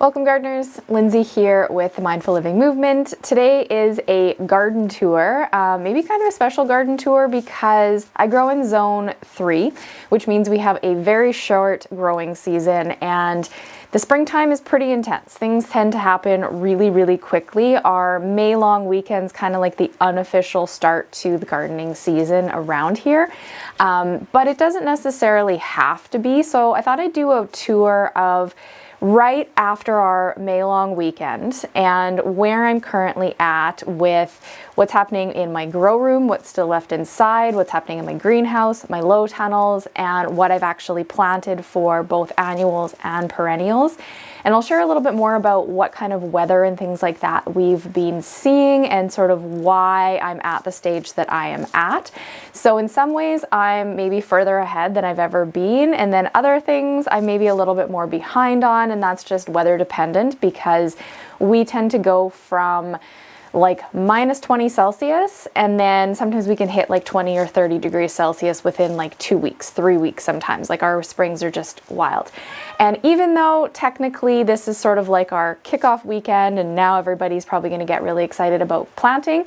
Welcome gardeners, Lindsay here with the Mindful Living Movement. Today is a garden tour, maybe kind of a special garden tour because I grow in zone 3, which means we have a very short growing season and the springtime is pretty intense. Things tend to happen really quickly. Our May long weekend's kind of like the unofficial start to the gardening season around here, but it doesn't necessarily have to be. So I thought I'd do a tour of right after our May long weekend and where I'm currently at with what's happening in my grow room, what's still left inside, what's happening in my greenhouse, my low tunnels, and what I've actually planted for both annuals and perennials. And I'll share a little bit more about what kind of weather and things like that we've been seeing and sort of why I'm at the stage that I am at. So in some ways I'm maybe further ahead than I've ever been, and then other things I'm maybe a little bit more behind on, and that's just weather dependent because we tend to go from like minus 20 Celsius and then sometimes we can hit like 20 or 30 degrees Celsius within like 2 weeks, 3 weeks sometimes. Like our springs are just wild. And even though technically this is sort of like our kickoff weekend and now everybody's probably going to get really excited about planting,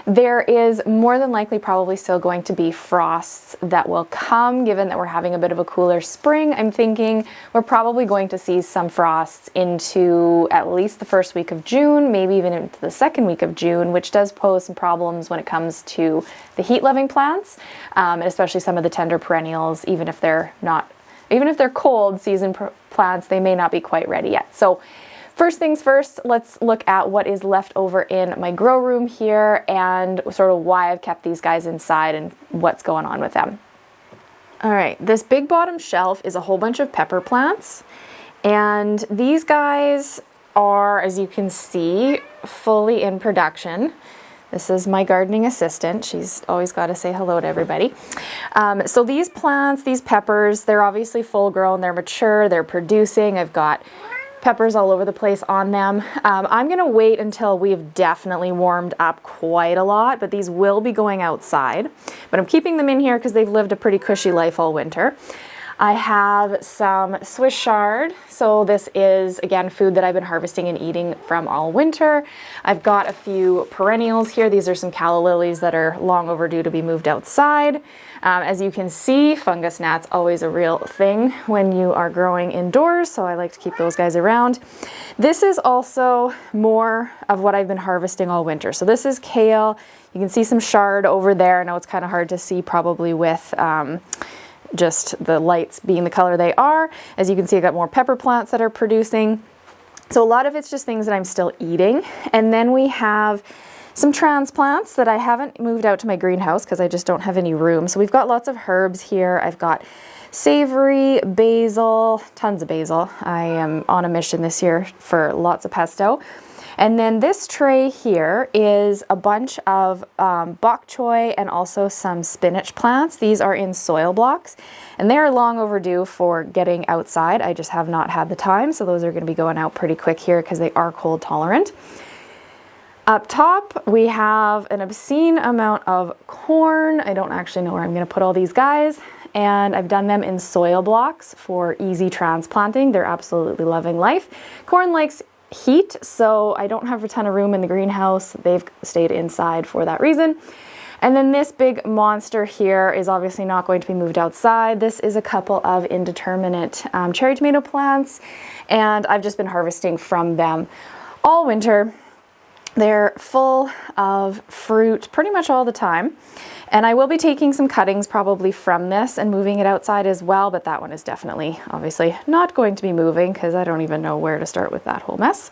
there is more than likely probably still going to be frosts that will come. Given that we're having a bit of a cooler spring, I'm thinking we're probably going to see some frosts into at least the first week of June, maybe even into the second week of June, which does pose some problems when it comes to the heat-loving plants, and especially some of the tender perennials. Even if they're cold season plants, they may not be quite ready yet. So first things first, let's look at what is left over in my grow room here and sort of why I've kept these guys inside and what's going on with them. All right, this big bottom shelf is a whole bunch of pepper plants, and these guys are, as you can see, fully in production. This is my gardening assistant. She's always got to say hello to everybody. So these plants, these peppers, they're obviously full grown, they're mature, they're producing. I've got peppers all over the place on them. I'm gonna wait until we've definitely warmed up quite a lot, but these will be going outside. But I'm keeping them in here because they've lived a pretty cushy life all winter. I have some Swiss chard. So this is, again, food that I've been harvesting and eating from all winter. I've got a few perennials here. These are some calla lilies that are long overdue to be moved outside. As you can see, fungus gnats always a real thing when you are growing indoors, so I like to keep those guys around. This is also more of what I've been harvesting all winter. So this is kale. You can see some chard over there. I know it's kind of hard to see probably with just the lights being the color they are. As you can see, I got more pepper plants that are producing. So a lot of it's just things that I'm still eating. And then we have some transplants that I haven't moved out to my greenhouse because I just don't have any room. So we've got lots of herbs here. I've got savory, basil, tons of basil. I am on a mission this year for lots of pesto. And then this tray here is a bunch of bok choy and also some spinach plants. These are in soil blocks and they are long overdue for getting outside. I just have not had the time, so those are going to be going out pretty quick here because they are cold tolerant. Up top, we have an obscene amount of corn. I don't actually know where I'm going to put all these guys. And I've done them in soil blocks for easy transplanting. They're absolutely loving life. Corn likes heat, so I don't have a ton of room in the greenhouse. They've stayed inside for that reason. And then this big monster here is obviously not going to be moved outside. This is a couple of indeterminate cherry tomato plants, and I've just been harvesting from them all winter. They're full of fruit pretty much all the time. And I will be taking some cuttings probably from this and moving it outside as well, but that one is definitely, obviously, not going to be moving because I don't even know where to start with that whole mess.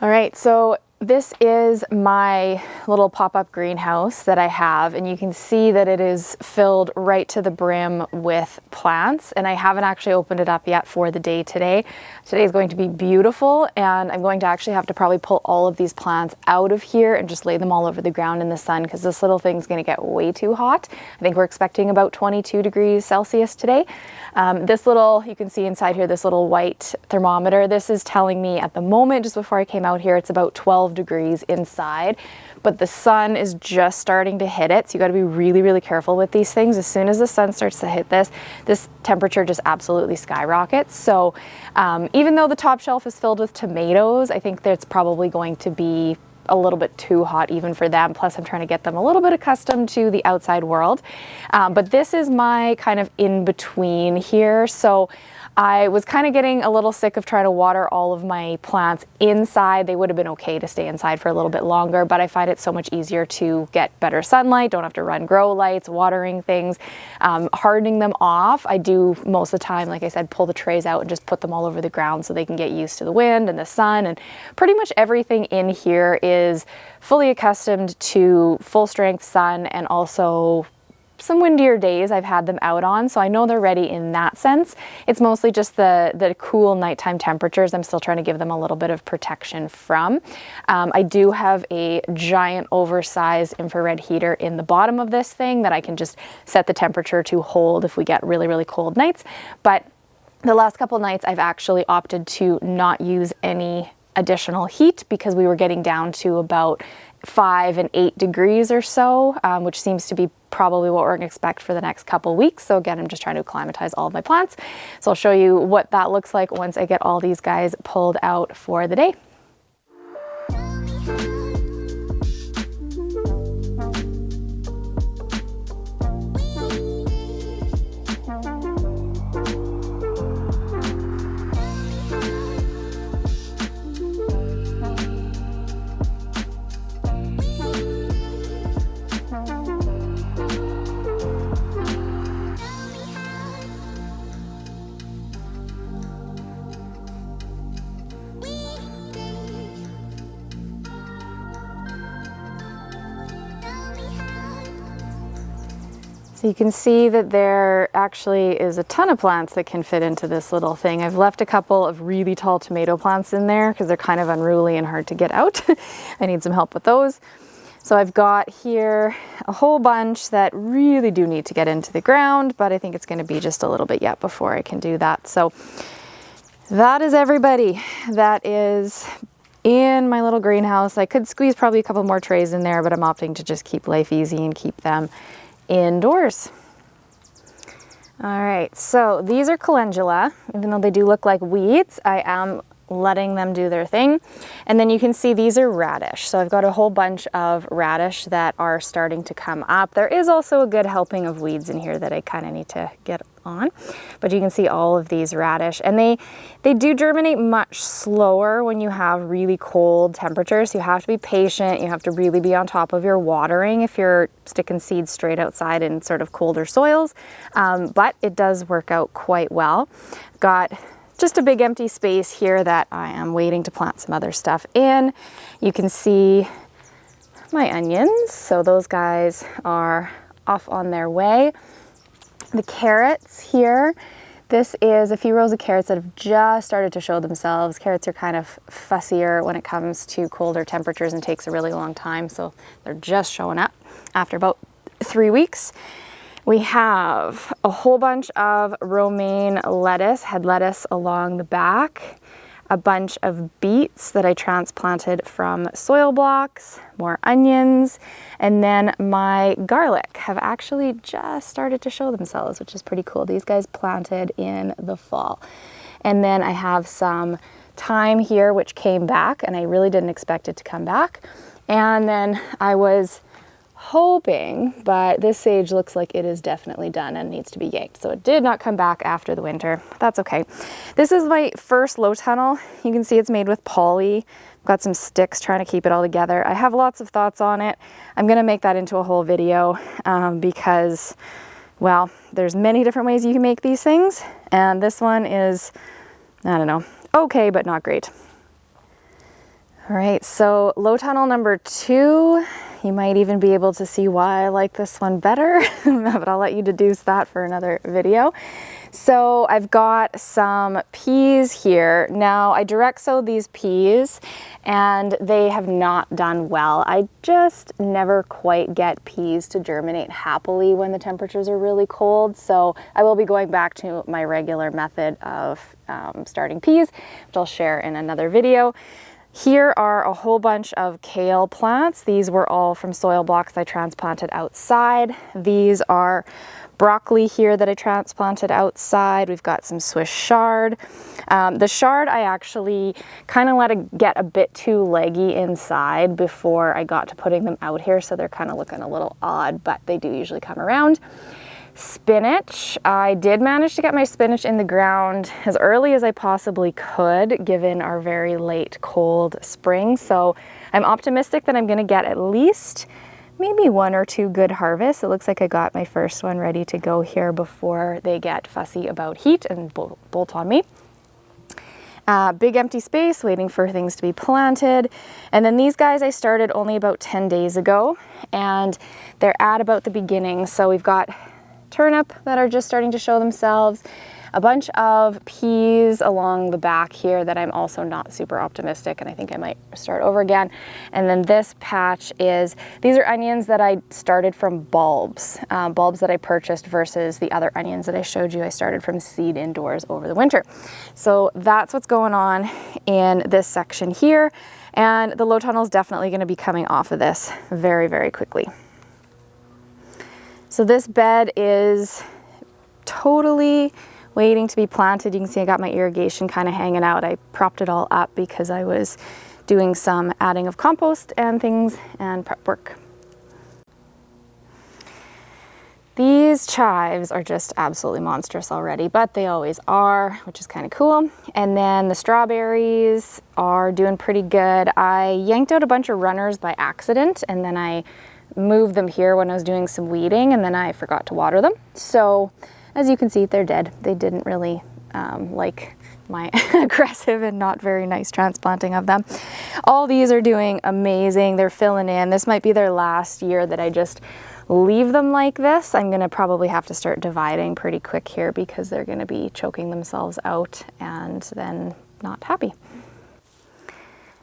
All right, so this is my little pop-up greenhouse that I have, and you can see that it is filled right to the brim with plants, and I haven't actually opened it up yet for the day today. Today is going to be beautiful, and I'm going to actually have to probably pull all of these plants out of here and just lay them all over the ground in the sun because this little thing's going to get way too hot. I think we're expecting about 22 degrees Celsius today. This little, you can see inside here, this little white thermometer, this is telling me at the moment, just before I came out here, it's about 12 12 degrees inside, but the sun is just starting to hit it. So you got to be really, really careful with these things. As soon as the sun starts to hit this temperature just absolutely skyrockets. So even though the top shelf is filled with tomatoes, I think that's probably going to be a little bit too hot even for them. Plus I'm trying to get them a little bit accustomed to the outside world. But this is my kind of in between here. So I was kind of getting a little sick of trying to water all of my plants inside. They would have been okay to stay inside for a little bit longer, but I find it so much easier to get better sunlight, don't have to run grow lights, watering things, hardening them off. I do most of the time, like I said, pull the trays out and just put them all over the ground so they can get used to the wind and the sun, and pretty much everything in here is fully accustomed to full strength sun and also some windier days I've had them out on, so I know they're ready in that sense. It's mostly just the cool nighttime temperatures I'm still trying to give them a little bit of protection from. I do have a giant oversized infrared heater in the bottom of this thing that I can just set the temperature to hold if we get really, really cold nights. But the last couple nights I've actually opted to not use any additional heat because we were getting down to about 5 and 8 degrees or so, which seems to be probably what we're going to expect for the next couple weeks. So again, I'm just trying to acclimatize all of my plants. So I'll show you what that looks like once I get all these guys pulled out for the day. So you can see that there actually is a ton of plants that can fit into this little thing. I've left a couple of really tall tomato plants in there because they're kind of unruly and hard to get out. I need some help with those. So I've got here a whole bunch that really do need to get into the ground, but I think it's going to be just a little bit yet before I can do that. So that is everybody that is in my little greenhouse. I could squeeze probably a couple more trays in there, but I'm opting to just keep life easy and keep them indoors. All right, so these are calendula. Even though they do look like weeds, I am letting them do their thing. And then you can see these are radish. So I've got a whole bunch of radish that are starting to come up. There is also a good helping of weeds in here that I kind of need to get on. But you can see all of these radish, and they do germinate much slower when you have really cold temperatures. So you have to be patient. You have to really be on top of your watering if you're sticking seeds straight outside in sort of colder soils. But it does work out quite well. Got just a big empty space here that I am waiting to plant some other stuff in. You can see my onions. So those guys are off on their way. The carrots here, this is a few rows of carrots that have just started to show themselves. Carrots are kind of fussier when it comes to colder temperatures and takes a really long time. So they're just showing up after about 3 weeks. We have a whole bunch of romaine lettuce, head lettuce along the back, a bunch of beets that I transplanted from soil blocks, more onions, and then my garlic have actually just started to show themselves, which is pretty cool. These guys planted in the fall. And then I have some thyme here, which came back, and I really didn't expect it to come back. And then I was hoping, but this sage looks like it is definitely done and needs to be yanked. So it did not come back after the winter. That's okay. This is my first low tunnel. You can see it's made with poly. Got some sticks trying to keep it all together. I have lots of thoughts on it. I'm going to make that into a whole video because, well, there's many different ways you can make these things. And this one is, I don't know, okay, but not great. All right, so low tunnel number 2. You might even be able to see why I like this one better, but I'll let you deduce that for another video. So I've got some peas here. Now I direct sowed these peas and they have not done well. I just never quite get peas to germinate happily when the temperatures are really cold. So I will be going back to my regular method of starting peas, which I'll share in another video. Here are a whole bunch of kale plants. These were all from soil blocks I transplanted outside. These are broccoli here that I transplanted outside. We've got some Swiss chard. The chard I actually kind of let it get a bit too leggy inside before I got to putting them out here, so they're kind of looking a little odd, but they do usually come around. Spinach, I did manage to get my spinach in the ground as early as I possibly could given our very late cold spring, so I'm optimistic that I'm going to get at least maybe 1 or 2 good harvests. It looks like I got my first one ready to go here before they get fussy about heat and bolt on me. Big empty space waiting for things to be planted. And then these guys I started only about 10 days ago, and they're at about the beginning. So we've got turnip that are just starting to show themselves, a bunch of peas along the back here that I'm also not super optimistic, and I think I might start over again. And then this patch these are onions that I started from bulbs that I purchased versus the other onions that I showed you I started from seed indoors over the winter. So that's what's going on in this section here, and the low tunnel is definitely going to be coming off of this very, very quickly. So this bed is totally waiting to be planted. You can see I got my irrigation kind of hanging out. I propped it all up because I was doing some adding of compost and things and prep work. These chives are just absolutely monstrous already, but they always are, which is kind of cool. And then the strawberries are doing pretty good. I yanked out a bunch of runners by accident, and then I moved them here when I was doing some weeding, and then I forgot to water them. So as you can see, they're dead. They didn't really like my aggressive and not very nice transplanting of them. All these are doing amazing. They're filling in. This might be their last year that I just leave them like this. I'm gonna probably have to start dividing pretty quick here because they're gonna be choking themselves out and then not happy.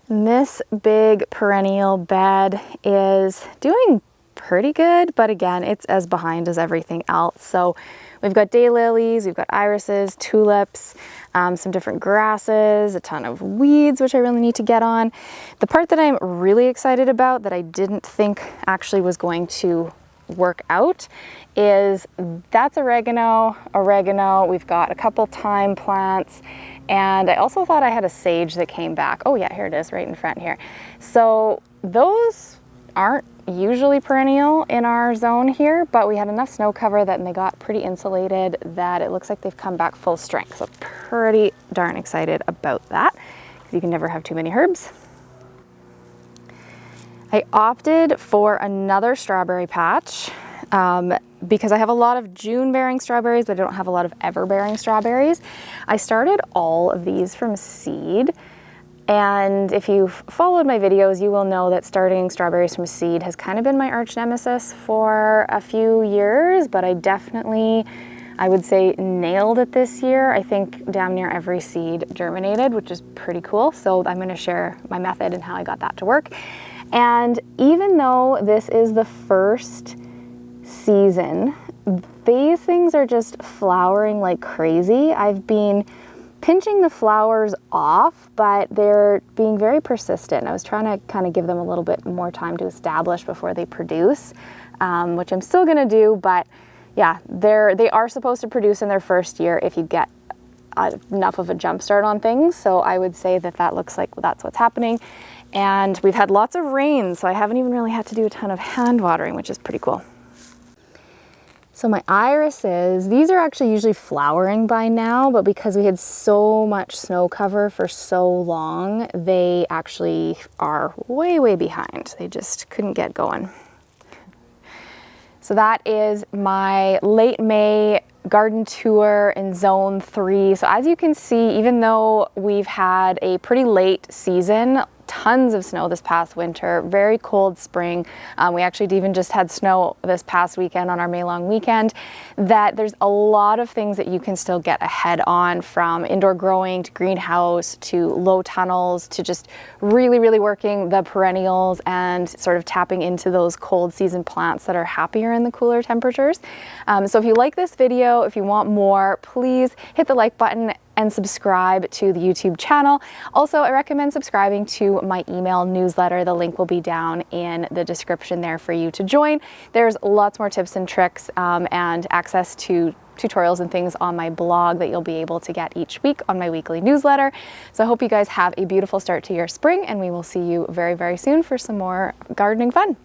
And this big perennial bed is doing pretty good, but again, it's as behind as everything else. So we've got daylilies, we've got irises, tulips, some different grasses, a ton of weeds, which I really need to get on. The part that I'm really excited about that I didn't think actually was going to work out is that's oregano. We've got a couple thyme plants, and I also thought I had a sage that came back. Oh yeah, here it is right in front here. So those aren't usually perennial in our zone here, but we had enough snow cover that they got pretty insulated that it looks like they've come back full strength. So pretty darn excited about that, because you can never have too many herbs. I opted for another strawberry patch because I have a lot of June bearing strawberries, but I don't have a lot of ever bearing strawberries. I started all of these from seed. And if you've followed my videos, you will know that starting strawberries from seed has kind of been my arch nemesis for a few years, but I definitely, I would say, nailed it this year. I think damn near every seed germinated, which is pretty cool. So I'm gonna share my method and how I got that to work. And even though this is the first season, these things are just flowering like crazy. I've been pinching the flowers off, but they're being very persistent. I was trying to kind of give them a little bit more time to establish before they produce, which I'm still gonna do, but yeah, they are supposed to produce in their first year if you get enough of a jump start on things. So I would say that looks like that's what's happening. And we've had lots of rain, so I haven't even really had to do a ton of hand watering, which is pretty cool. So my irises, these are actually usually flowering by now, but because we had so much snow cover for so long, they actually are way, way behind. They just couldn't get going. So that is my late May garden tour in zone 3. So as you can see, even though we've had a pretty late season, tons of snow this past winter, very cold spring. We actually even just had snow this past weekend on our May long weekend, that there's a lot of things that you can still get ahead on, from indoor growing to greenhouse to low tunnels to just really, really working the perennials and sort of tapping into those cold season plants that are happier in the cooler temperatures. So if you like this video, if you want more, please hit the like button and subscribe to the YouTube channel. Also, I recommend subscribing to my email newsletter. The link will be down in the description there for you to join. There's lots more tips and tricks and access to tutorials and things on my blog that you'll be able to get each week on my weekly newsletter. So I hope you guys have a beautiful start to your spring, and we will see you very, very soon for some more gardening fun.